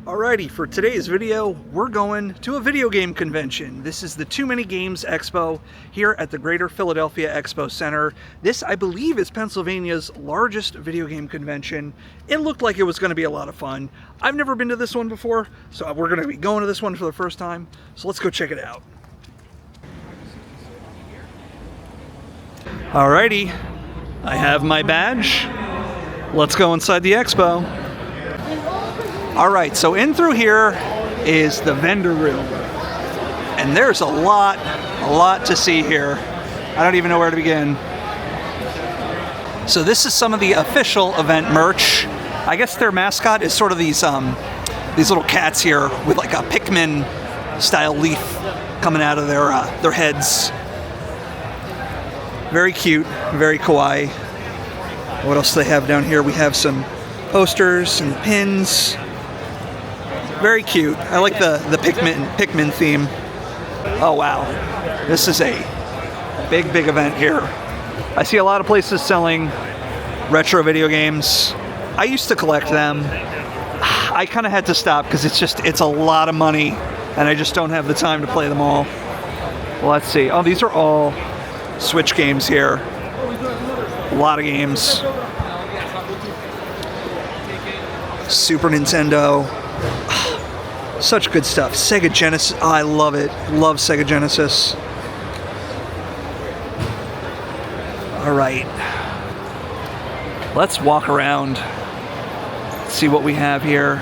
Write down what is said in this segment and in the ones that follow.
Alrighty, for today's video, we're going to a video game convention. This is the Too Many Games Expo here at the Greater Philadelphia Expo Center. This, I believe, is Pennsylvania's largest video game convention. It looked like it was going to be a lot of fun. I've never been to this one before, so we're going to be going to this one for the first time. So let's go check it out. Alrighty, I have my badge. Let's go inside the expo. Alright, so in through here is the vendor room. And there's a lot to see here. I don't even know where to begin. So this is some of the official event merch. I guess their mascot is sort of these little cats here with like a Pikmin style leaf coming out of their heads. Very cute, very kawaii. What else do they have down here? We have some posters and pins. Very cute. I like the Pikmin theme. Oh wow, this is a big event here. I see a lot of places selling retro video games. I used to collect them. I kind of had to stop because it's a lot of money and I just don't have the time to play them all. Well, let's see. Oh, these are all Switch games here. A lot of games. Super Nintendo. Such good stuff. Sega Genesis. Oh, I love it. Love Sega Genesis. All right. Let's walk around. See what we have here.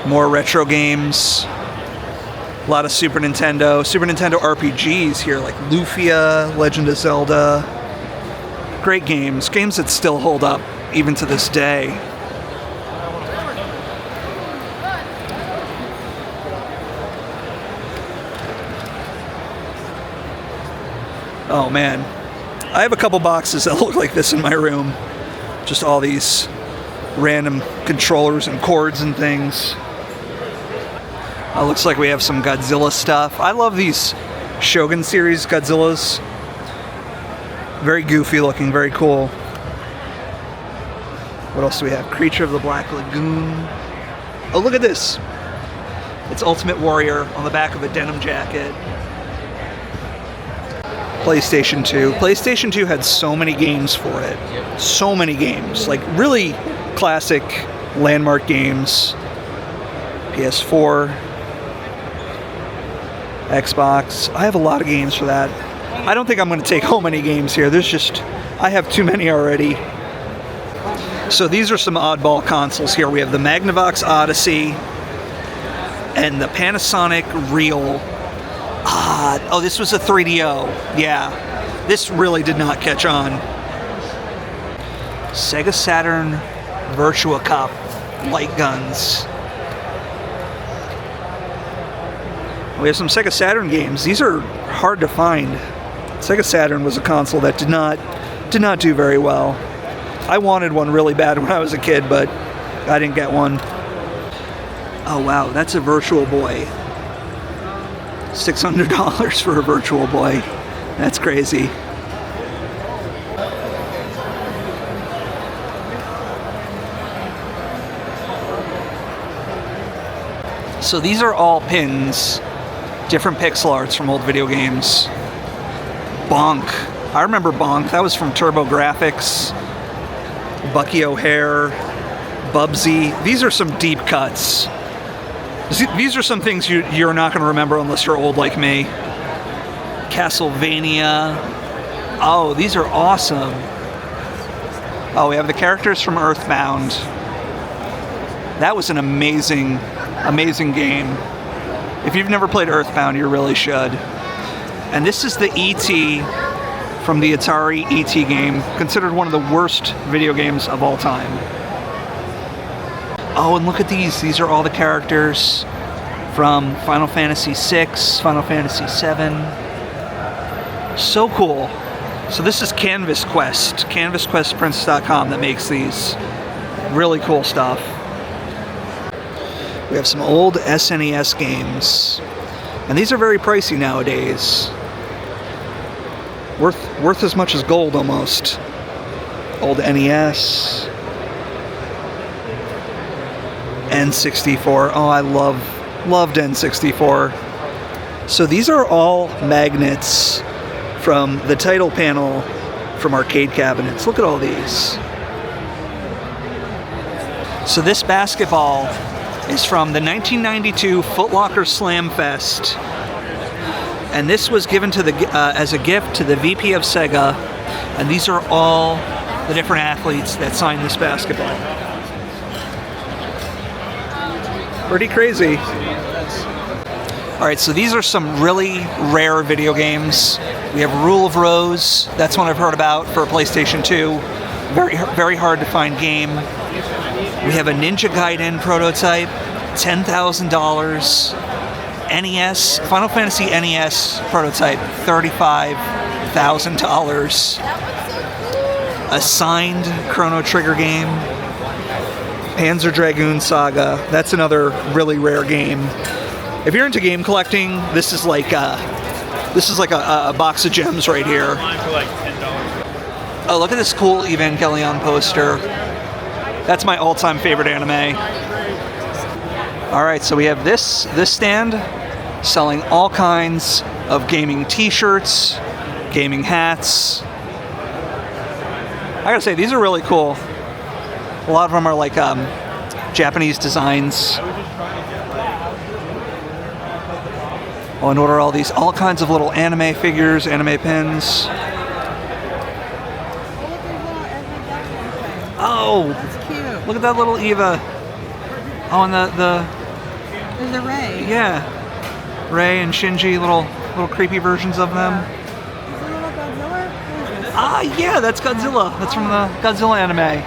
More retro games. A lot of Super Nintendo RPGs here, like Lufia, Legend of Zelda. Great games. Games that still hold up even to this day. Oh man, I have a couple boxes that look like this in my room. Just all these random controllers and cords and things. Looks like we have some Godzilla stuff. I love these Shogun series Godzillas. Very goofy looking, very cool. What else do we have? Creature of the Black Lagoon. Oh, look at this. It's Ultimate Warrior on the back of a denim jacket. PlayStation 2. PlayStation 2 had so many games for it. So many games. Like really classic landmark games. PS4. Xbox. I have a lot of games for that. I don't think I'm going to take home any games here. I have too many already. So these are some oddball consoles here. We have the Magnavox Odyssey and the Panasonic Real. Oh, this was a 3DO. Yeah, this really did not catch on. Sega Saturn Virtua Cop light guns. We have some Sega Saturn games. These are hard to find. Sega Saturn was a console that did not do very well. I wanted one really bad when I was a kid, but I didn't get one. Oh wow, that's a Virtual Boy. $600 for a Virtual Boy. That's crazy. So these are all pins, different pixel arts from old video games. Bonk. I remember Bonk. That was from Turbo Graphics. Bucky O'Hare. Bubsy. These are some deep cuts. These are some things you're not going to remember unless you're old like me. Castlevania. Oh, these are awesome. Oh, we have the characters from Earthbound. That was an amazing game. If you've never played Earthbound, you really should. And this is the E.T. from the Atari E.T. game, considered one of the worst video games of all time. Oh, and look at these. These are all the characters from Final Fantasy VI, Final Fantasy VII. So cool. So this is Canvas Quest, CanvasQuestPrints.com that makes these. Really cool stuff. We have some old SNES games. And these are very pricey nowadays. Worth as much as gold almost. Old NES. N64. Oh, I loved N64. So these are all magnets from the title panel from arcade cabinets. Look at all these. So this basketball is from the 1992 Foot Locker Slam Fest. And this was given to the as a gift to the VP of Sega. And these are all the different athletes that signed this basketball. Pretty crazy. All right, so these are some really rare video games. We have Rule of Rose. That's one I've heard about for PlayStation 2. Very hard to find game. We have a Ninja Gaiden prototype, $10,000. NES, Final Fantasy NES prototype, $35,000. A signed Chrono Trigger game. Panzer Dragoon Saga. That's another really rare game. If you're into game collecting, this is like a box of gems right here. Oh, look at this cool Evangelion poster. That's my all-time favorite anime. All right, so we have this stand selling all kinds of gaming t-shirts, gaming hats. I gotta say, these are really cool. A lot of them are like Japanese designs. Oh, and what are all these? All kinds of little anime figures, anime pins. Oh, That's cute. look at that little Eva. Oh, and the There's a Ray. yeah, Rei and Shinji, little creepy versions of them. Is it a little Godzilla? What is this? Ah, yeah, that's Godzilla. That's from the Godzilla anime.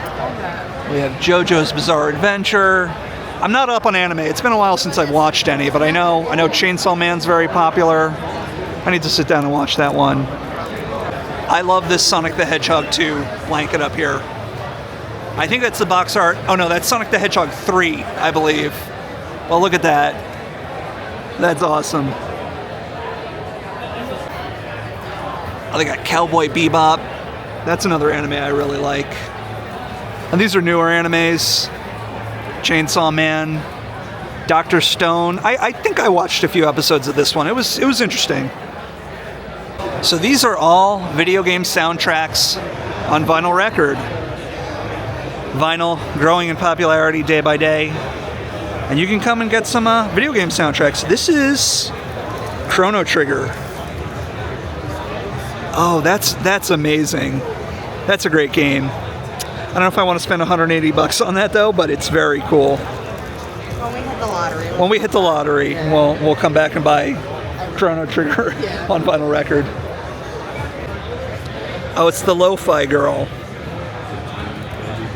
We have JoJo's Bizarre Adventure. I'm not up on anime. It's been a while since I've watched any, but I know Chainsaw Man's very popular. I need to sit down and watch that one. I love this Sonic the Hedgehog 2 blanket up here. I think that's the box art. Oh no, that's Sonic the Hedgehog 3, I believe. Well, look at that. That's awesome. Oh, they got Cowboy Bebop. That's another anime I really like. And these are newer animes. Chainsaw Man, Dr. Stone. I think I watched a few episodes of this one. It was interesting. So these are all video game soundtracks on vinyl record. Vinyl growing in popularity day by day. And you can come and get some video game soundtracks. This is Chrono Trigger. Oh, that's amazing. That's a great game. I don't know if I want to spend $180 on that though, but it's very cool. When we hit the lottery. When we hit the lottery, we'll come back and buy Chrono Trigger on vinyl record. Oh, it's the Lo-Fi Girl.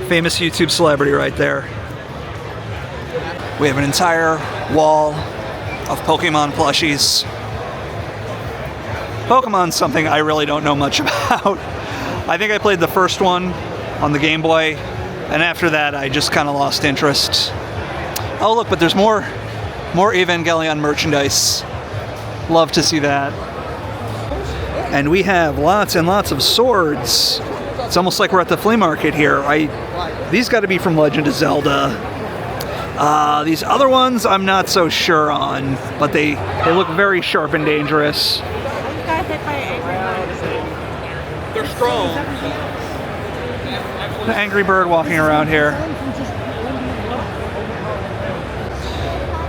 Famous YouTube celebrity right there. We have an entire wall of Pokemon plushies. Pokemon's something I really don't know much about. I think I played the first one on the Game Boy, and after that I just kind of lost interest. Oh look, but there's more Evangelion merchandise. Love to see that. And we have lots and lots of swords. It's almost like we're at the flea market here. These got to be from Legend of Zelda. These other ones I'm not so sure on, but they look very sharp and dangerous. You got hit by an angry bird. They're strong. The angry bird walking around here.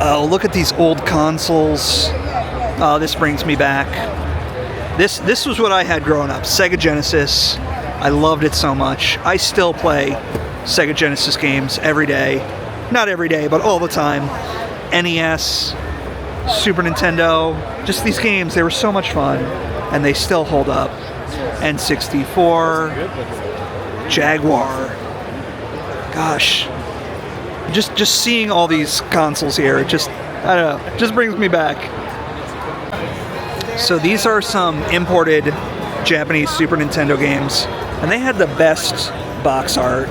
Oh, look at these old consoles. Oh, this brings me back. This was what I had growing up. Sega Genesis. I loved it so much. I still play Sega Genesis games every day. Not every day, but all the time. NES, Super Nintendo, just these games, they were so much fun. And they still hold up. N64, Jaguar. Gosh. Just seeing all these consoles here, I don't know, just brings me back. So these are some imported Japanese Super Nintendo games, and they had the best box art.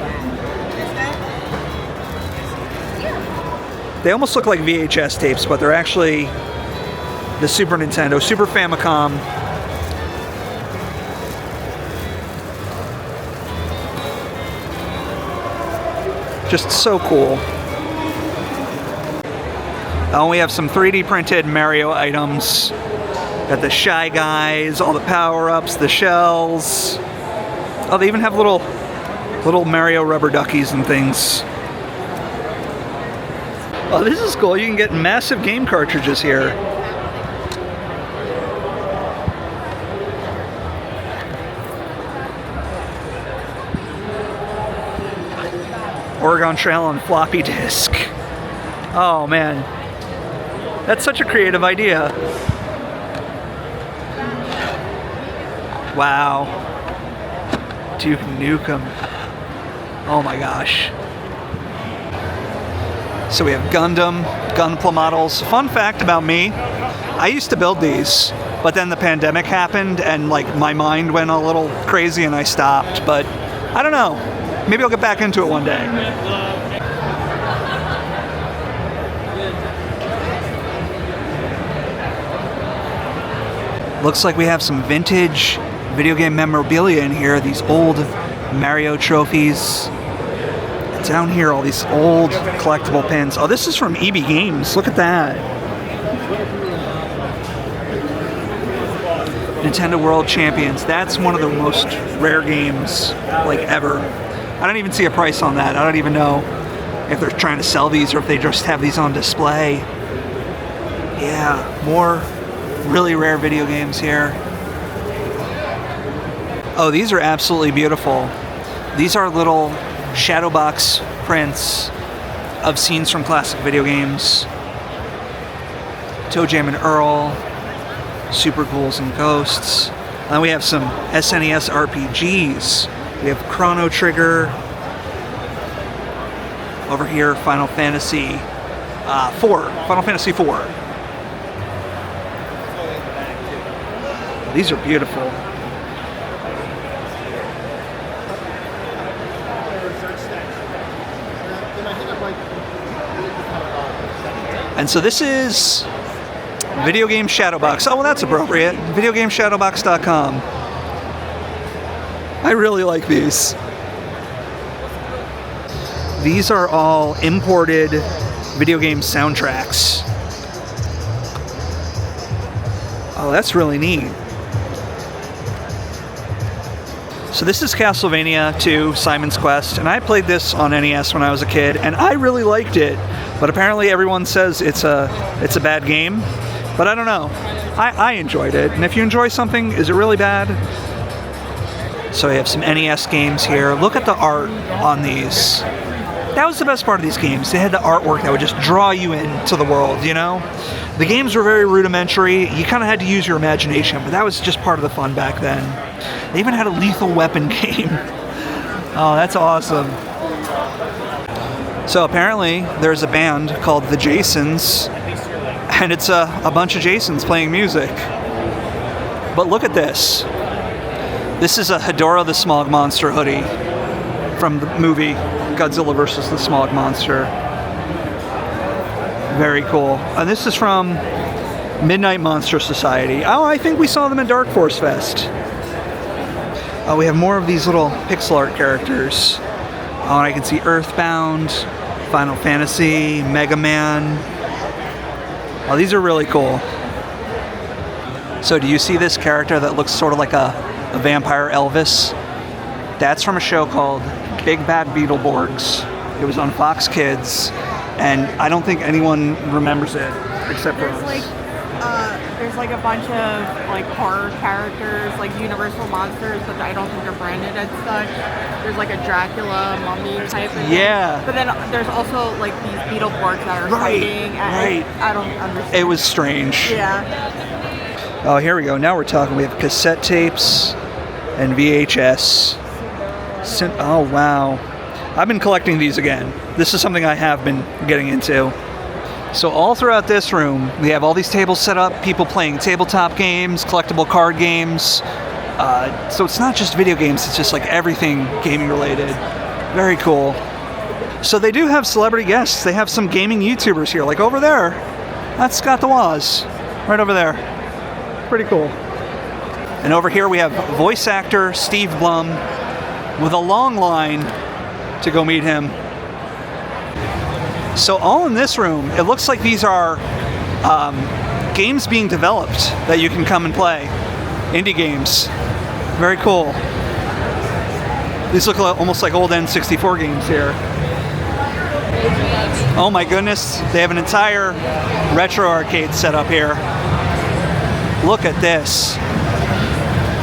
They almost look like VHS tapes, but they're actually the Super Nintendo, Super Famicom. Just so cool. We have some 3D printed Mario items. Got the Shy Guys, all the power-ups, the shells. Oh, they even have little Mario rubber duckies and things. Oh, this is cool. You can get massive game cartridges here. Oregon Trail on floppy disk. Oh man, that's such a creative idea. Wow. Duke Nukem. Oh my gosh. So we have Gundam, Gunpla models. Fun fact about me, I used to build these, but then the pandemic happened and like my mind went a little crazy and I stopped, but I don't know. Maybe I'll get back into it one day. Looks like we have some vintage video game memorabilia in here. These old Mario trophies. Down here, all these old collectible pins. Oh, this is from EB Games. Look at that. Nintendo World Champions. That's one of the most rare games, like, ever. I don't even see a price on that. I don't even know if they're trying to sell these or if they just have these on display. Yeah, more really rare video games here. Oh, these are absolutely beautiful. These are little shadow box prints of scenes from classic video games. Toe Jam and Earl, Super Ghouls and Ghosts. Then we have some SNES RPGs. We have Chrono Trigger. Over here, Final Fantasy 4. Final Fantasy 4. These are beautiful. And so this is Video Game Shadowbox. Oh, well, that's appropriate. VideoGameShadowbox.com. I really like these. These are all imported video game soundtracks. Oh, that's really neat. So this is Castlevania 2, Simon's Quest, and I played this on NES when I was a kid, and I really liked it. But apparently everyone says it's a bad game. But I don't know. I enjoyed it. And if you enjoy something, is it really bad? So we have some NES games here. Look at the art on these. That was the best part of these games. They had the artwork that would just draw you into the world, you know? The games were very rudimentary. You kind of had to use your imagination, but that was just part of the fun back then. They even had a Lethal Weapon game. Oh, that's awesome. So apparently there's a band called the Jasons, and it's a bunch of Jasons playing music. But look at this. This is a Hedorah the Smog Monster hoodie from the movie Godzilla vs. the Smog Monster. Very cool. And this is from Midnight Monster Society. Oh, I think we saw them at Dark Force Fest. We have more of these little pixel art characters. Oh, and I can see Earthbound, Final Fantasy, Mega Man. Oh, these are really cool. So do you see this character that looks sort of like a vampire Elvis? That's from a show called Big Bad Beetleborgs. It was on Fox Kids, and I don't think anyone remembers it except for us. There's like a bunch of like horror characters, like Universal monsters, but I don't think they're branded as such. There's like a Dracula, mummy type of Yeah. thing. But then there's also like these Beetleborgs that are fighting. Right. I don't understand. It was strange. Yeah. Oh, here we go. Now we're talking. We have cassette tapes and VHS. Oh, wow. I've been collecting these again. This is something I have been getting into. So all throughout this room, we have all these tables set up, people playing tabletop games, collectible card games. So it's not just video games, it's just like everything gaming related. Very cool. So they do have celebrity guests. They have some gaming YouTubers here, like over there. That's Scott the Woz, right over there. Pretty cool. And over here we have voice actor Steve Blum with a long line to go meet him. So all in this room, it looks like these are games being developed that you can come and play. Indie games. Very cool. These look almost like old N64 games here. Oh my goodness, they have an entire retro arcade set up here. Look at this.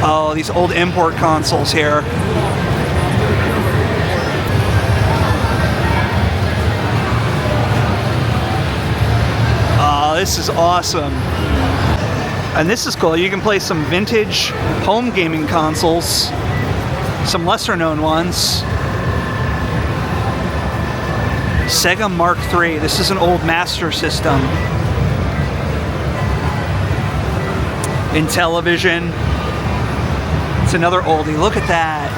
Oh, these old import consoles here. Oh, this is awesome. And this is cool. You can play some vintage home gaming consoles, some lesser known ones. Sega Mark III. This is an old Master System. Intellivision. It's another oldie. Look at that.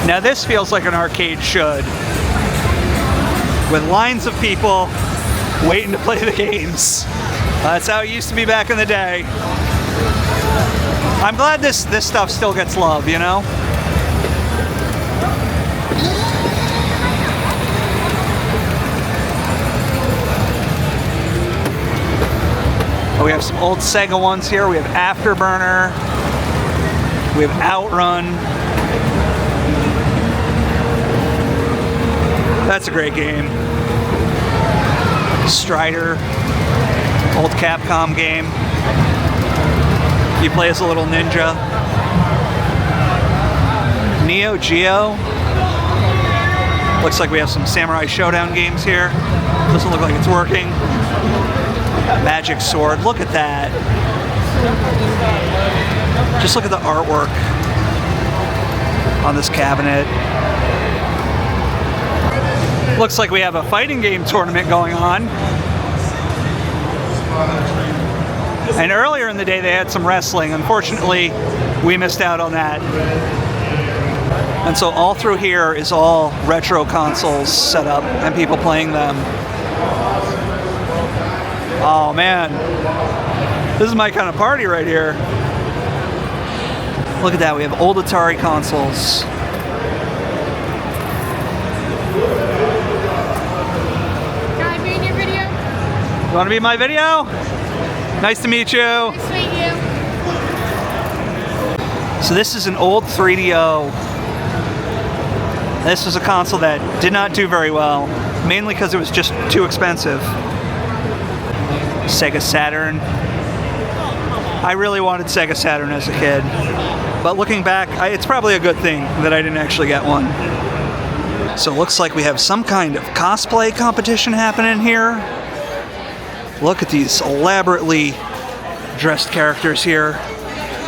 Now this feels like an arcade should. With lines of people waiting to play the games. That's how it used to be back in the day. I'm glad this stuff still gets love, you know? We have some old Sega ones here. We have Afterburner. We have Outrun. That's a great game. Strider. Old Capcom game. You play as a little ninja. Neo Geo. Looks like we have some Samurai Showdown games here. Doesn't look like it's working. Magic Sword. Look at that. Just look at the artwork on this cabinet. Looks like we have a fighting game tournament going on. And earlier in the day they had some wrestling. Unfortunately, we missed out on that. And so all through here is all retro consoles set up and people playing them. Oh man, this is my kind of party right here. Look at that, we have old Atari consoles. Can I be in your video? You want to be in my video? Nice to meet you. Nice to meet you. So this is an old 3DO. This was a console that did not do very well, mainly because it was just too expensive. Sega Saturn. I really wanted Sega Saturn as a kid, but looking back, it's probably a good thing that I didn't actually get one. So it looks like we have some kind of cosplay competition happening here. Look at these elaborately dressed characters here.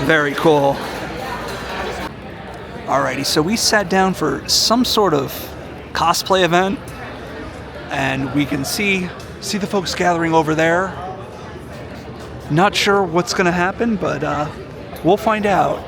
Very cool. Alrighty, so we sat down for some sort of cosplay event, and we can see the folks gathering over there. Not sure what's going to happen, but we'll find out.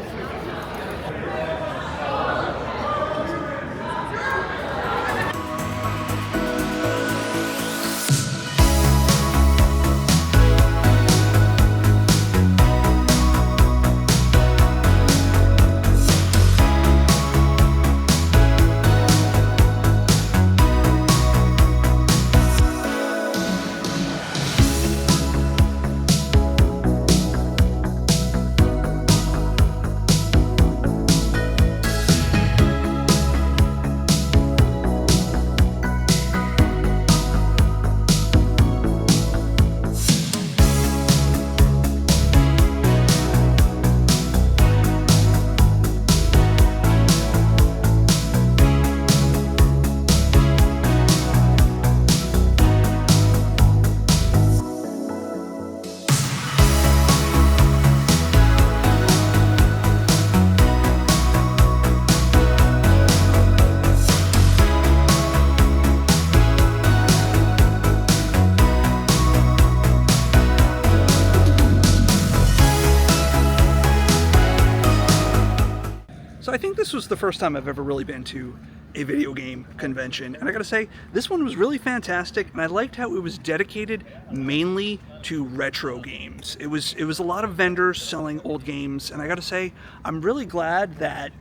So I think this was the first time I've ever really been to a video game convention, and I gotta say, this one was really fantastic, and I liked how it was dedicated mainly to retro games. It was a lot of vendors selling old games, and I gotta say, I'm really glad that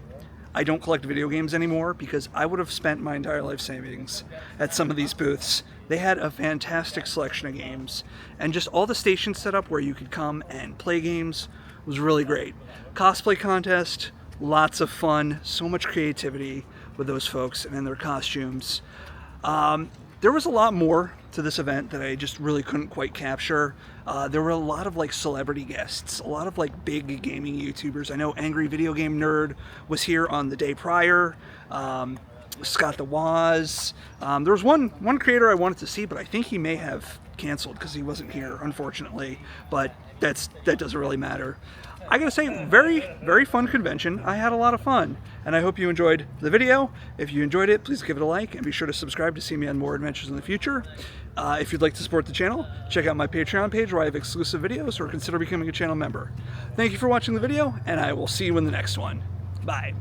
I don't collect video games anymore because I would have spent my entire life savings at some of these booths. They had a fantastic selection of games, and just all the stations set up where you could come and play games was really great. Cosplay contest, lots of fun, so much creativity with those folks and in their costumes. There was a lot more to this event that I just really couldn't quite capture. There were a lot of like celebrity guests, a lot of like big gaming YouTubers. I know Angry Video Game Nerd was here on the day prior. Scott the Waz. There was one creator I wanted to see, but I think he may have canceled because he wasn't here, unfortunately. But that doesn't really matter. I gotta say, very fun convention. I had a lot of fun, and I hope you enjoyed the video. If you enjoyed it, please give it a like, and be sure to subscribe to see me on more adventures in the future. If you'd like to support the channel, check out my Patreon page where I have exclusive videos, or consider becoming a channel member. Thank you for watching the video, and I will see you in the next one. Bye.